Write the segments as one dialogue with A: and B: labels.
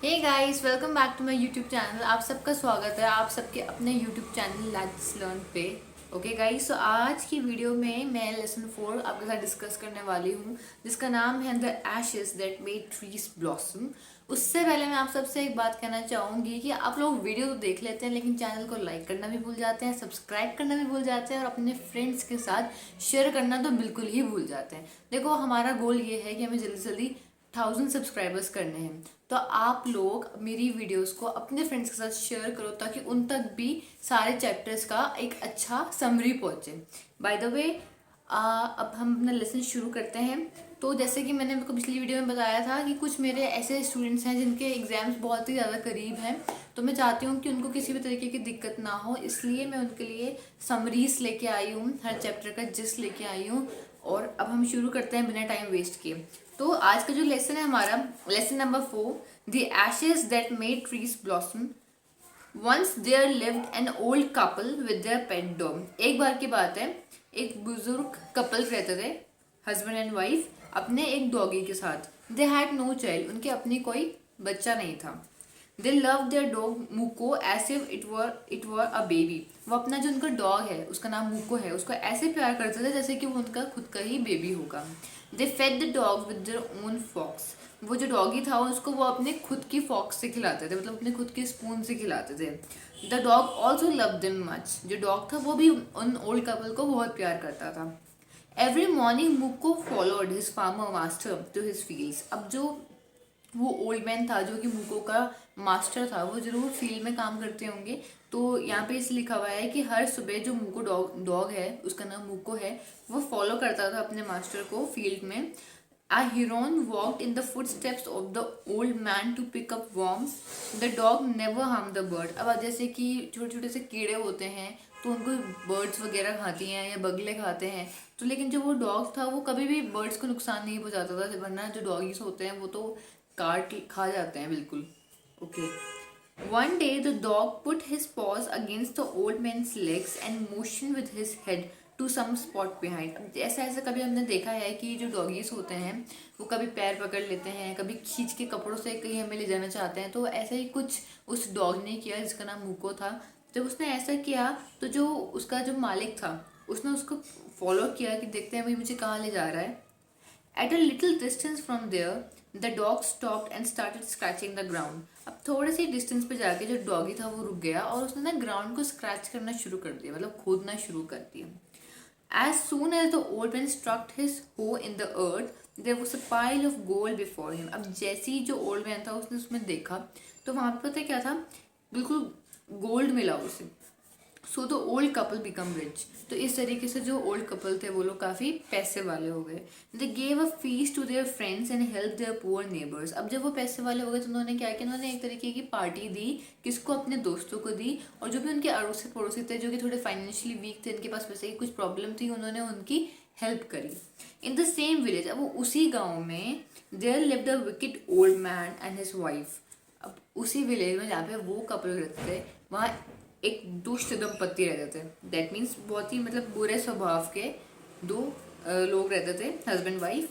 A: Hey guys, welcome back to my YouTube channel. आप सबका स्वागत है आप सबके अपने यूट्यूब चैनल लेट्स लर्न पे। ओके गाइस, तो आज की वीडियो में मैं लेसन 4 आपके साथ डिस्कस करने वाली हूँ, जिसका नाम है the ashes that made trees blossom. उससे पहले मैं आप सबसे एक बात कहना चाहूँगी कि आप लोग वीडियो तो देख लेते हैं, लेकिन चैनल को लाइक करना भी भूल जाते हैं, सब्सक्राइब करना भी भूल जाते हैं और अपने फ्रेंड्स के साथ शेयर करना तो बिल्कुल ही भूल जाते हैं। देखो, हमारा गोल ये है कि हमें जल्दी से जल्दी 1000 सब्सक्राइबर्स करने हैं। तो आप लोग मेरी वीडियोस को अपने फ्रेंड्स के साथ शेयर करो ताकि उन तक भी सारे चैप्टर्स का एक अच्छा समरी पहुंचे। बाय द वे, अब हम अपना लेसन शुरू करते हैं। तो जैसे कि मैंने आपको पिछली वीडियो में बताया था कि कुछ मेरे ऐसे स्टूडेंट्स हैं जिनके एग्जाम्स बहुत ही ज़्यादा करीब हैं, तो मैं चाहती हूँ कि उनको किसी भी तरीके की दिक्कत ना हो, इसलिए मैं उनके लिए समरीज लेके आई हूँ, हर चैप्टर का जिस्ट लेके आई हूँ। और अब हम शुरू करते हैं बिना टाइम वेस्ट किए। तो आज का जो लेसन है हमारा, lesson number 4, the ashes that made trees blossom. Once there lived an old couple with their pet dog. एक बार की बात है, एक बुजुर्ग कपल रहते थे, हस्बैंड एंड वाइफ, अपने एक डॉगी के साथ। दे हैड नो चाइल्ड, उनके अपनी कोई बच्चा नहीं था। दे लव देयर डॉग मुको as if it were a baby. वो अपना जो उनका डॉग है, उसका नाम मुको है, उसको ऐसे प्यार करते थे जैसे कि वो उनका खुद का ही बेबी होगा। They fed the dog with their own fox. वो जो डॉगी था उसको वो अपने खुद की फॉक्स से खिलाते थे, मतलब अपने खुद के स्पून से खिलाते थे। The dog also love them much. जो डॉग था वो भी उन ओल्ड कपल को बहुत प्यार करता था। एवरी मॉर्निंग मुको followed his farmer master to his fields. अब जो वो ओल्ड मैन था जो कि मुको का मास्टर था, वो जरूर फील्ड में काम करते होंगे। तो यहाँ पे इस लिखा हुआ है कि हर सुबह जो मुको डॉग है, उसका नाम मुको है, वो फॉलो करता था अपने मास्टर को फील्ड में। A heron walked in the footsteps of the old man to pick up worms. The dog never harmed the bird. अब जैसे कि छोटे छोटे से कीड़े होते हैं तो उनको बर्ड्स वगैरह खाती हैं या बगले खाते हैं, तो लेकिन जो वो डॉग था वो कभी भी बर्ड्स को नुकसान नहीं पहुंचाता था, वरना जो डॉगीज होते हैं वो तो काट खा जाते हैं बिल्कुल। Okay. One day the dog put his paws against the old man's legs and motioned with his head to some spot behind. अब ऐसा ऐसा कभी हमने देखा है कि जो डॉगीज होते हैं वो कभी पैर पकड़ लेते हैं, कभी खींच के कपड़ों से कहीं हमें ले जाना चाहते हैं। तो ऐसा ही कुछ उस डॉग ने किया जिसका नाम मुको था। जब उसने ऐसा किया तो जो उसका जो मालिक था उसने उसको फॉलो किया कि देखते हैं भाई मुझे कहाँ ले जा रहा है। At a little distance from there, the dog stopped and started scratching the ground. अब थोड़े से डिस्टेंस पे जाके जो डॉगी था वो रुक गया और उसने ना ग्राउंड को स्क्रैच करना शुरू कर दिया, मतलब खोदना शुरू कर दिया। As soon as the old man struck his hoe in the earth, there was a pile of gold before him. अब जैसे ही जो ओल्ड मैन था उसने उसमें देखा तो वहां पे पता है क्या था, बिल्कुल गोल्ड मिला उसे। So the old couple become rich. तो इस तरीके से जो ओल्ड कपल थे वो लोग काफ़ी पैसे वाले हो गए। They gave a feast to their friends and help their poor neighbours. अब जब वो पैसे वाले हो गए तो उन्होंने क्या किया, उन्होंने एक तरीके की पार्टी दी, किसको, अपने दोस्तों को दी, और जो भी उनके अड़ोसी पड़ोसी थे जो कि थोड़े फाइनेंशियली वीक थे, इनके पास पैसे की कुछ प्रॉब्लम थी, उन्होंने उनकी हेल्प करी। इन द सेम विलेज, अब वो उसी गाँव में, there lived a wicked old man and his wife. अब उसी विलेज में जहाँ पे वो कपल रहते थे वहाँ एक दुष्ट दंपति रहते थे। दैट मीन्स बहुत ही मतलब बुरे स्वभाव के दो लोग रहते थे, husband wife.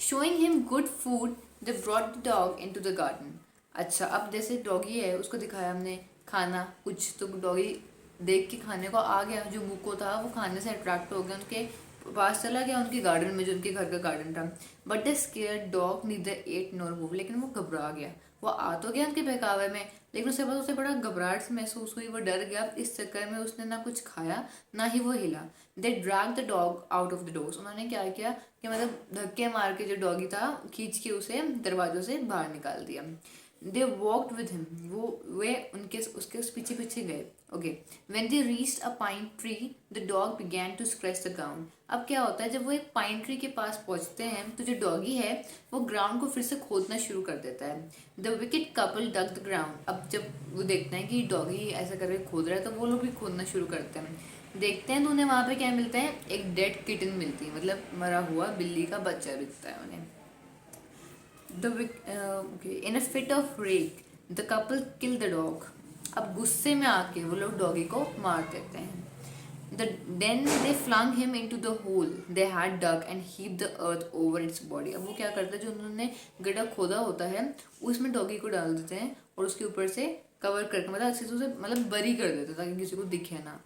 A: Showing him good food they brought the dog into the garden. अच्छा, अब जैसे डॉगी है उसको दिखाया हमने खाना कुछ, तो डॉगी देख के खाने को आ गया, जो मुको था वो खाने से अट्रैक्ट हो गया, उनके पास चला गया, उनके गार्डन में जो उनके घर का गार्डन था। But the scare dog neither ate nor move. लेकिन वो घबरा गया, वो आ तो गया उनके बहकावे में, लेकिन उसके बाद उसे बड़ा घबराहट महसूस हुई, वो डर गया। इस चक्कर में उसने ना कुछ खाया ना ही वो हिला। They drag the dog out of the doors. उन्होंने क्या किया कि मतलब धक्के मार के जो डॉगी था खींच के उसे दरवाजों से बाहर निकाल दिया। दे वॉकड विद हिम, वे उनके उसके पीछे पीछे गए। Okay. When they reached a pine tree the dog began to scratch the ground. अब क्या होता है, जब वो एक पाइन ट्री के पास पहुंचते हैं तो जो डॉगी है वो ग्राउंड को फिर से खोदना शुरू कर देता है। The wicked couple dug the ground. अब जब वो देखते हैं कि डॉगी ऐसा करके खोद रहा है तो वो लोग भी खोदना शुरू करते हैं। देखते हैं तो उन्हें वहां पे क्या मिलता है, एक डेड किटन मिलती है, मतलब मरा हुआ बिल्ली का बच्चा दिखता है उन्हें। In a fit of rage, the couple kill the dog. अब गुस्से में आके वो लोग डॉगी को मार देते हैं। Then they flung him into the hole they had dug and heaped the earth over its body. अब वो क्या करते हैं, जो उन्होंने गड्ढा खोदा होता है उसमें डॉगी को डाल देते हैं और उसके ऊपर से कवर करके मतलब अच्छे से उसे मतलब बरी कर देते हैं ताकि किसी को दिखे ना.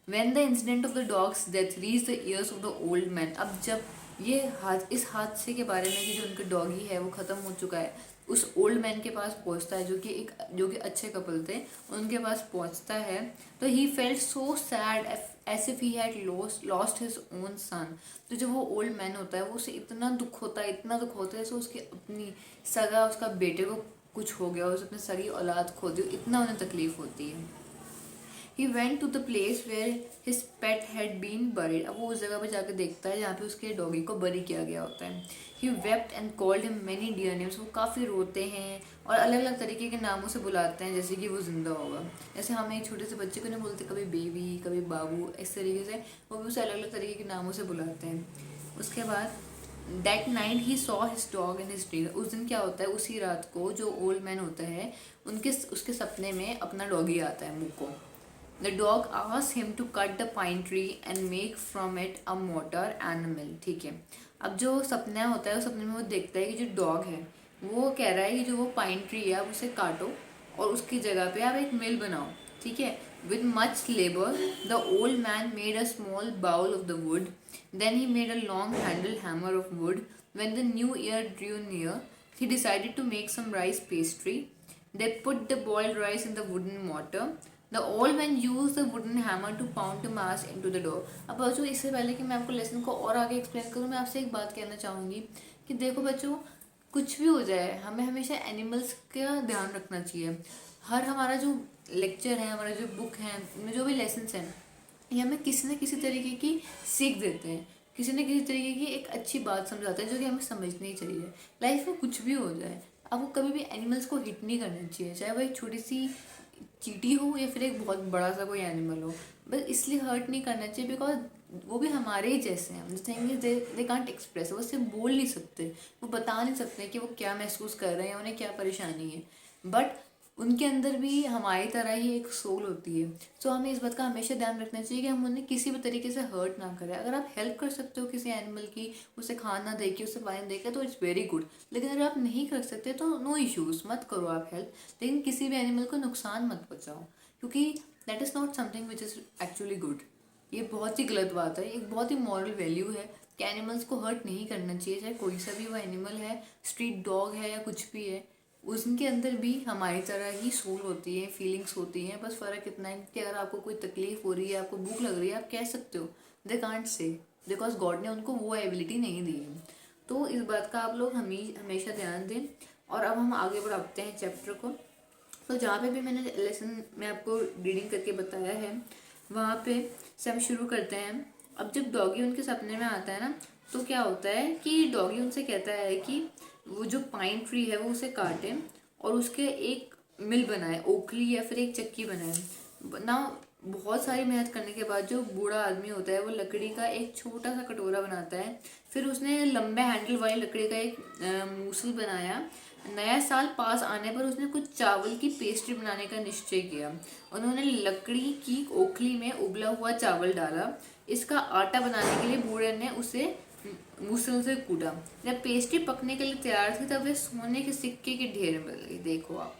A: When the incident of the dog's death reached the ears of the old man, अब जब ये इस हादसे के बारे में कि जो उनके डॉगी है वो ख़त्म हो चुका है उस ओल्ड मैन के पास पहुंचता है, जो कि अच्छे कपल थे, उनके पास पहुंचता है, तो he felt so sad as if he had lost his own son. तो जब वो ओल्ड मैन होता है वो उसे इतना दुख होता है, इतना दुख होता है, जैसे उसकी अपनी सगा उसका बेटे को कुछ हो गया, उसने अपनी सगी औलाद खो दी, इतना उन्हें तकलीफ होती है. He went to the place where his pet had been buried. अब वो उस जगह पे जाकर देखता है जहाँ पे उसके डॉगी को बरी किया गया होता है. He wept and called him many dear names. वो काफ़ी रोते हैं और अलग अलग तरीके के नामों से बुलाते हैं जैसे कि वो जिंदा होगा. जैसे हम एक छोटे से बच्चे को नहीं बोलते कभी बेबी कभी बाबू, इस तरीके से वो भी उसे अलग अलग तरीके के नामों से बुलाते हैं. उसके बाद That night he saw his dog in his dream. उस दिन क्या होता है, उसी रात को जो ओल्ड मैन होता है उसके सपने में अपना डॉगी आता है मुको. The dog asks him to cut the pine tree and make from it a mortar and a mill. ठीक है, अब जो सपना होता है उस सपने में वो देखता है कि जो डॉग है वो कह रहा है कि जो वो पाइन ट्री है आप उसे काटो और उसकी जगह पे आप एक मिल बनाओ. ठीक है, with much labor the old man made a small bowl of the wood. Then he made a long handled hammer of wood. When the new year drew near he decided to make some rice pastry. They put the boiled rice in the wooden mortar. The old man used the wooden hammer to pound the mass into the dough. अब बच्चों इससे पहले कि मैं आपको lesson को और आगे एक्सप्लेन करूँ, मैं आपसे एक बात कहना चाहूँगी कि देखो बच्चों, कुछ भी हो जाए हमें हमेशा एनिमल्स का ध्यान रखना चाहिए. हमारा जो लेक्चर है, हमारा जो बुक है, उनमें जो भी लेसन्स हैं ये हमें किसी न किसी तरीके की सीख देते हैं, किसी न किसी तरीके की एक अच्छी बात समझाते हैं जो कि हमें समझनी चाहिए. लाइफ में कुछ भी हो जाए आपको कभी भी एनिमल्स को हिट नहीं करना चाहिए, चाहे वो एक छोटी सी चींटी हो या फिर एक बहुत बड़ा सा कोई एनिमल हो. बस इसलिए हर्ट नहीं करना चाहिए बिकॉज वो भी हमारे ही जैसे हैं. The thing is they can't express, वो सिर्फ बोल नहीं सकते, वो बता नहीं सकते कि वो क्या महसूस कर रहे हैं, उन्हें क्या परेशानी है, बट उनके अंदर भी हमारी तरह ही एक सोल होती है. सो हमें इस बात का हमेशा ध्यान रखना चाहिए कि हम उन्हें किसी भी तरीके से हर्ट ना करें. अगर आप हेल्प कर सकते हो किसी एनिमल की, उसे खाना दे के उसे पानी दे के, तो इट्स वेरी गुड. लेकिन अगर आप नहीं कर सकते तो नो इश्यूज, मत करो आप हेल्प, लेकिन किसी भी एनिमल को नुकसान मत पहुँचाओ क्योंकि that is not something which is actually good. ये बहुत ही गलत बात है, एक बहुत ही मॉरल वैल्यू है कि एनिमल्स को हर्ट नहीं करना चाहिए, चाहे कोई सा भी वो एनिमल है, स्ट्रीट डॉग है या कुछ भी है. उसके अंदर भी हमारी तरह ही सोल होती है, फीलिंग्स होती हैं. बस फ़र्क इतना है कि अगर आपको कोई तकलीफ हो रही है, आपको भूख लग रही है, आप कह सकते हो. They can't say because God ने उनको वो एबिलिटी नहीं दी है. तो इस बात का आप लोग हमेशा ध्यान दें. और अब हम आगे बढ़ाते हैं चैप्टर को. तो जहाँ पे भी मैंने लेसन में आपको रीडिंग करके बताया है वहाँ पे से हम शुरू करते हैं. अब जब डॉगी उनके सपने में आता है ना, तो क्या होता है कि डॉगी उनसे कहता है कि वो जो पाइन ट्री है वो उसे काटे और उसके एक मिल बनाए, ओखली या फिर एक चक्की बनाए ना. बहुत सारी मेहनत करने के बाद जो बूढ़ा आदमी होता है वो लकड़ी का एक छोटा सा कटोरा बनाता है. फिर उसने लंबे हैंडल वाली लकड़ी का एक मूसल बनाया. नया साल पास आने पर उसने कुछ चावल की पेस्ट्री बनाने का निश्चय किया. उन्होंने लकड़ी की ओखली में उबला हुआ चावल डाला. इसका आटा बनाने के लिए बूढ़े ने उसे मूसल से कूटा. जब पेस्ट्री पकने के लिए तैयार थी तब वे सोने के सिक्के के ढेर में लगी. देखो आप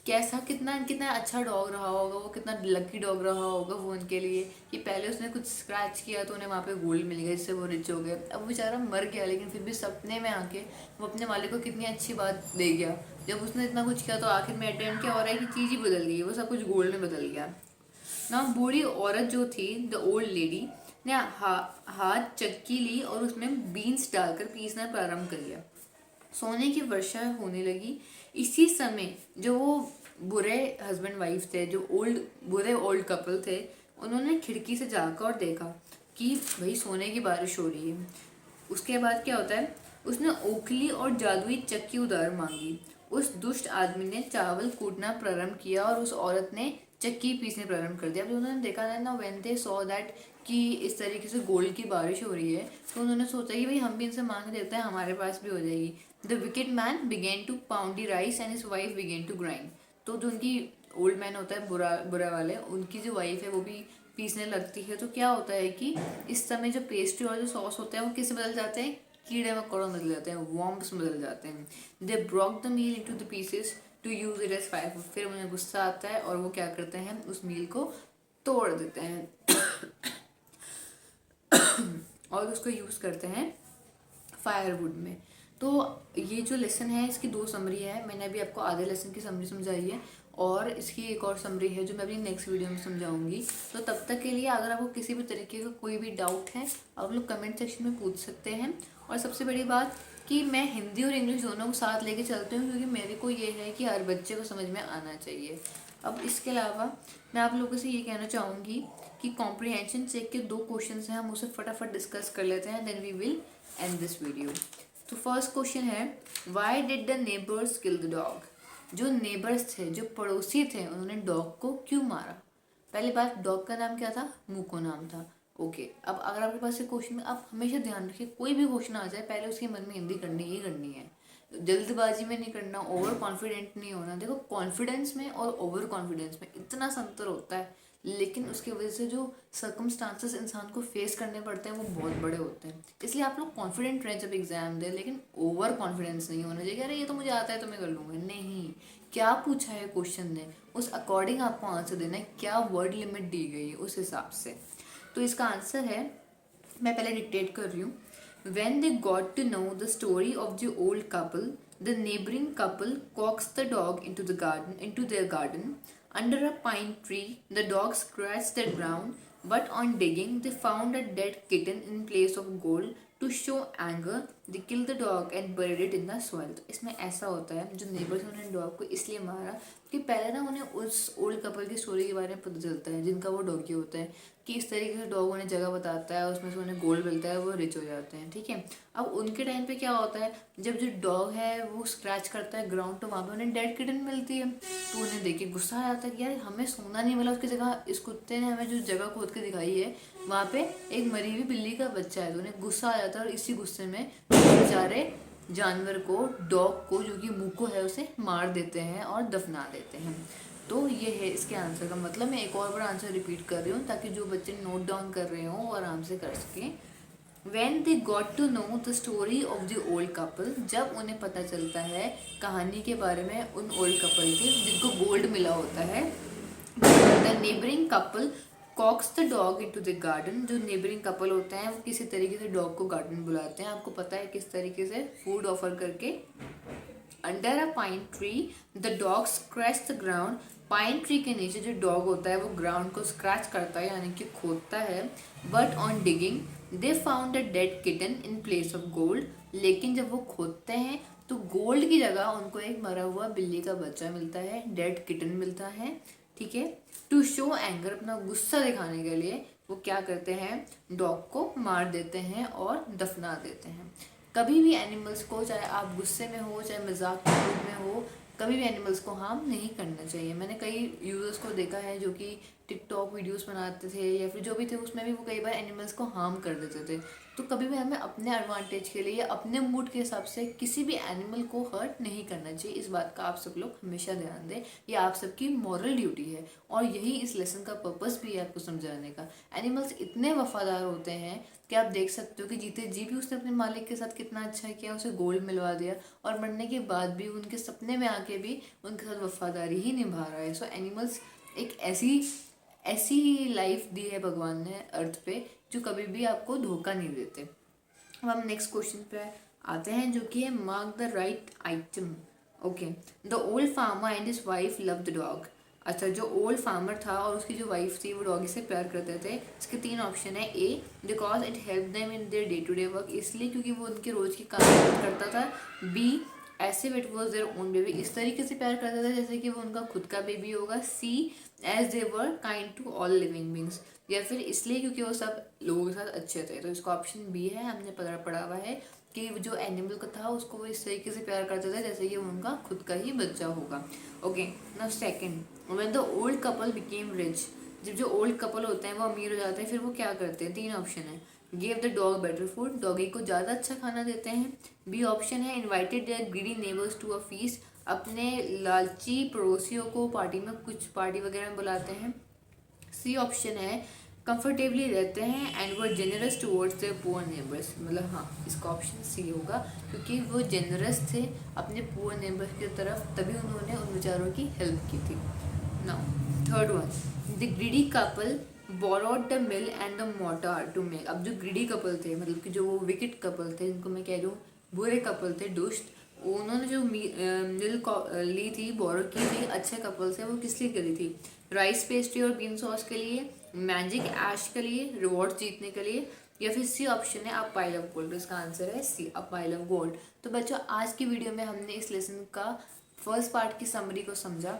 A: कैसा कितना कितना अच्छा डॉग रहा होगा वो, कितना लकी डॉग रहा होगा वो उनके लिए कि पहले उसने कुछ स्क्रैच किया तो उन्हें वहाँ पे गोल्ड मिल गया जिससे वो रिच हो गए. अब वो बेचारा मर गया लेकिन फिर भी सपने में आके वो अपने मालिक को कितनी अच्छी बात दे गया. जब उसने इतना कुछ किया तो आखिर में अटेम्प्ट क्या हो रहा है कि चीज़ ही बदल गई, वो सब कुछ गोल्ड में बदल गया ना. बूढ़ी औरत जो थी, द ओल्ड लेडी, ने हाथ चक्की ली और उसमें बीन्स डालकर पीसना प्रारंभ कर दिया. सोने की वर्षा होने लगी. इसी समय जो वो बुरे हस्बैंड वाइफ थे, जो बुरे ओल्ड कपल थे, उन्होंने खिड़की से जाकर और देखा कि भाई सोने की बारिश हो रही है. उसके बाद क्या होता है, उसने ओखली और जादुई चक्की उधार मांगी. उस दुष्ट आदमी ने चावल कूटना प्रारंभ किया और उस औरत ने चक्की पीसने प्रारंभ कर दिया. अब उन्होंने देखा ना, व्हेन दे सॉ दैट कि इस तरीके से गोल्ड की बारिश हो रही है, तो उन्होंने सोचा कि भाई हम भी इनसे मांग देते हैं, हमारे पास भी हो जाएगी. The wicked man began to pound the rice and his wife began to grind. तो जो उनकी ओल्ड मैन होता है बुरा वाले, उनकी जो वाइफ है वो भी पीसने लगती है तो क्या होता है कि इस समय जो पेस्ट्री और जो सॉस होते हैं वो किससे बदल जाते हैं, कीड़े मकोड़ों में बदल जाते हैं, वॉर्म्स में बदल जाते हैं। They broke the mill into the pieces to use it as fire wood. फिर उन्हें गुस्सा आता है और वो क्या करते हैं, उस मील को तोड़ देते हैं और उसको यूज करते हैं फायरवुड में। तो ये जो लेसन है इसकी 2 समरी है। मैंने अभी आपको आधे लेसन की समरी समझाई है और इसकी एक और समरी है जो मैं अपनी नेक्स्ट वीडियो में समझाऊंगी। तो तब तक के लिए अगर आपको किसी भी तरीके का कोई भी डाउट है आप लोग कमेंट सेक्शन में पूछ सकते हैं। और सबसे बड़ी बात कि मैं हिंदी और इंग्लिश दोनों को साथ लेके चलती हूँ क्योंकि मेरे को ये है कि हर बच्चे को समझ में आना चाहिए। अब इसके अलावा मैं आप लोगों से ये कहना चाहूँगी कि कॉम्प्रिहेंशन चेक के 2 क्वेश्चन हैं, हम उसे फटाफट डिस्कस कर लेते हैं, then we will end this video. तो फर्स्ट क्वेश्चन है, why did the neighbours kill the dog. जो नेबर्स थे, जो पड़ोसी थे, उन्होंने डॉग को क्यों मारा। पहली बात, डॉग का नाम क्या था, मुको नाम था। ओके, अब अगर आपके पास ये क्वेश्चन में, आप हमेशा ध्यान रखिए कोई भी क्वेश्चन आ जाए पहले उसके मन में हिंदी करनी ही करनी है, जल्दबाजी में नहीं करना, ओवर कॉन्फिडेंट नहीं होना। देखो कॉन्फिडेंस में और ओवर कॉन्फिडेंस में इतना सा अंतर होता है, लेकिन उसकी वजह से जो सर्कमस्टांसेस इंसान को फेस करने पड़ते हैं वो बहुत बड़े होते हैं। इसलिए आप लोग कॉन्फिडेंट रहें जब एग्जाम दें, लेकिन ओवर कॉन्फिडेंस नहीं होना चाहिए, अरे ये तो मुझे आता है तो मैं कर लूँगा। नहीं, क्या पूछा है क्वेश्चन ने उस अकॉर्डिंग आपको आंसर देना है, क्या वर्ड लिमिट दी गई है उस हिसाब से। तो इसका आंसर है, मैं पहले डिक्टेट कर रही हूँ। When they got to know the story of the old couple, the neighboring couple coaxed the dog into their garden. Under a pine tree, the dog scratched the ground, but on digging, they found a dead kitten in place of gold. To show anger, they killed the dog and buried it in the soil. तो इसमें ऐसा होता है, जो neighbours उन्होंने dog को इसलिए मारा कि पहले ना उन्हें उस ओल्ड कपल की स्टोरी के बारे में पता चलता है जिनका वो डॉगी होता है, कि इस तरीके से डॉग उन्हें जगह बताता है, उसमें से उन्हें गोल्ड मिलता है, वो रिच हो जाते हैं। ठीक है, अब उनके टाइम पे क्या होता है, जब जो डॉग है वो स्क्रैच करता है ग्राउंड तो वहाँ पे उन्हें डेड किटन मिलती है, तो उन्हें देख के गुस्सा आ जाता है कि यार हमें सोना नहीं मिला, उसकी जगह इस कुत्ते ने हमें जो जगह खोद के दिखाई है वहाँ पे एक मरी हुई बिल्ली का बच्चा है। तो उन्हें गुस्सा आ जाता है और इसी गुस्से में बेचारे जानवर को, डॉग को जो कि मुको है, उसे मार देते हैं और दफना देते हैं। तो ये है इसके आंसर का मतलब। मैं एक और बार आंसर रिपीट कर रही हूँ ताकि जो बच्चे नोट डाउन कर रहे हो वो आराम से कर सकें। When they got to know the story of the old couple, जब उन्हें पता चलता है कहानी के बारे में उन ओल्ड कपल की जिनको गोल्ड मिला होता है, the neighboring couple coax the dog into the garden. जो नेबरिंग कपल होते हैं वो किसी तरीके से डॉग को गार्डन बुलाते हैं, आपको पता है किस तरीके से, फूड ऑफर करके। Under a pine tree the dog scratch the ground. Pine tree के नीचे जो डॉग होता है वो ग्राउंड को स्क्रैच करता है यानी कि खोदता है। But on digging they found a dead kitten in place of gold. लेकिन जब वो खोदते हैं तो गोल्ड की जगह उनको एक मरा हुआ बिल्ली का बच्चा मिलता है, डेड किटन मिलता है। ठीक है, टू शो एंगर, अपना गुस्सा दिखाने के लिए वो क्या करते हैं, डॉग को मार देते हैं और दफना देते हैं। कभी भी एनिमल्स को, चाहे आप गुस्से में हो चाहे मजाक के मूड में हो, कभी भी एनिमल्स को हार्म नहीं करना चाहिए। मैंने कई यूजर्स को देखा है जो कि टिकटॉक वीडियोस बनाते थे या फिर जो भी थे उसमें भी वो कई बार एनिमल्स को हार्म कर देते थे। तो कभी भी हमें अपने एडवांटेज के लिए या अपने मूड के हिसाब से किसी भी एनिमल को हर्ट नहीं करना चाहिए। इस बात का आप सब लोग हमेशा ध्यान दें, ये आप सबकी मॉरल ड्यूटी है और यही इस लेसन का पर्पस भी है आपको समझाने का। एनिमल्स इतने वफादार होते हैं कि आप देख सकते हो कि जीते जी भी उसने अपने मालिक के साथ कितना अच्छा किया, उसे गोल्ड मिलवा दिया और मरने के बाद भी उनके सपने में आके भी उनके साथ वफादारी ही निभा रहा है। सो एनिमल्स एक ऐसी लाइफ दी है भगवान ने अर्थ पे जो कभी भी आपको धोखा नहीं देते। अब हम नेक्स्ट क्वेश्चन पे आते हैं जो कि है mark the right item. Okay, the old farmer and his wife love the dog. अच्छा, जो ओल्ड फार्मर था और उसकी जो वाइफ थी वो डॉगी से प्यार करते थे। इसके 3 ऑप्शन है। A, because it help them in their day to day work, इसलिए क्योंकि वो उनके रोज की काम करता था। बी, ऐसे it was their own baby, इस तरीके से प्यार करता था जैसे कि वो उनका खुद का बेबी होगा। C, as they were kind to all living beings, या फिर इसलिए क्योंकि वो सब लोगों के साथ अच्छे थे। तो इसका ऑप्शन बी है, हमने पढ़ा हुआ है कि जो एनिमल का था उसको वो इस तरीके से प्यार करता था जैसे कि उनका खुद का ही बच्चा होगा। Okay, now second, when the old couple became rich, जब जो ओल्ड कपल होते हैं वो अमीर हो जाते हैं फिर वो क्या करते हैं। 3 ऑप्शन है। Give the dog better food, doggy को ज़्यादा अच्छा खाना देते हैं। बी ऑप्शन है, invited their greedy neighbours to a feast, अपने लालची पड़ोसियों को पार्टी वगैरह में बुलाते हैं। सी ऑप्शन है, कंफर्टेबली रहते हैं एंड वो generous towards their poor neighbours. मतलब हाँ, इसका ऑप्शन सी होगा, क्योंकि वो जेनरस थे अपने पुअर नेबर्स की तरफ, तभी उन्होंने उन बेचारों की हेल्प की थी। Now third one, the greedy couple borrowed the mill and the mortar to make. अब जो ग्रीडी कपल थे, मतलब कि जो वो विकेट कपल थे, जिनको मैं कह रही हूँ बुरे कपल थे, दुष्ट, उन्होंने जो मिल ली थी, बोरो की थी, अच्छे कपल से, वो किस लिए करी थी? राइस पेस्ट्री और बीन सॉस के लिए, मैजिक ऐश के लिए, रिवॉर्ड जीतने के लिए, या फिर सी ऑप्शन है अ पाइल ऑफ गोल्ड। इसका आंसर है सी, अ पाइल ऑफ गोल्ड। तो बच्चों, आज की वीडियो में हमने इस लेसन का फर्स्ट पार्ट की समरी को समझा,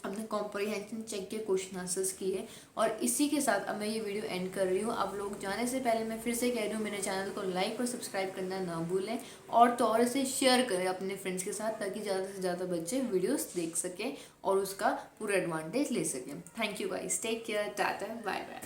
A: हमने कॉम्प्रिहेंशन चेक के क्वेश्चन आंसर्स किए, और इसी के साथ अब मैं ये वीडियो एंड कर रही हूँ। आप लोग जाने से पहले मैं फिर से कह रही हूँ, मेरे चैनल को लाइक और सब्सक्राइब करना ना भूलें, और तो और इसे शेयर करें अपने फ्रेंड्स के साथ, ताकि ज़्यादा से ज़्यादा बच्चे वीडियोस देख सकें और उसका पूरा एडवांटेज ले सकें। Thank you guys, take care, tata, bye bye.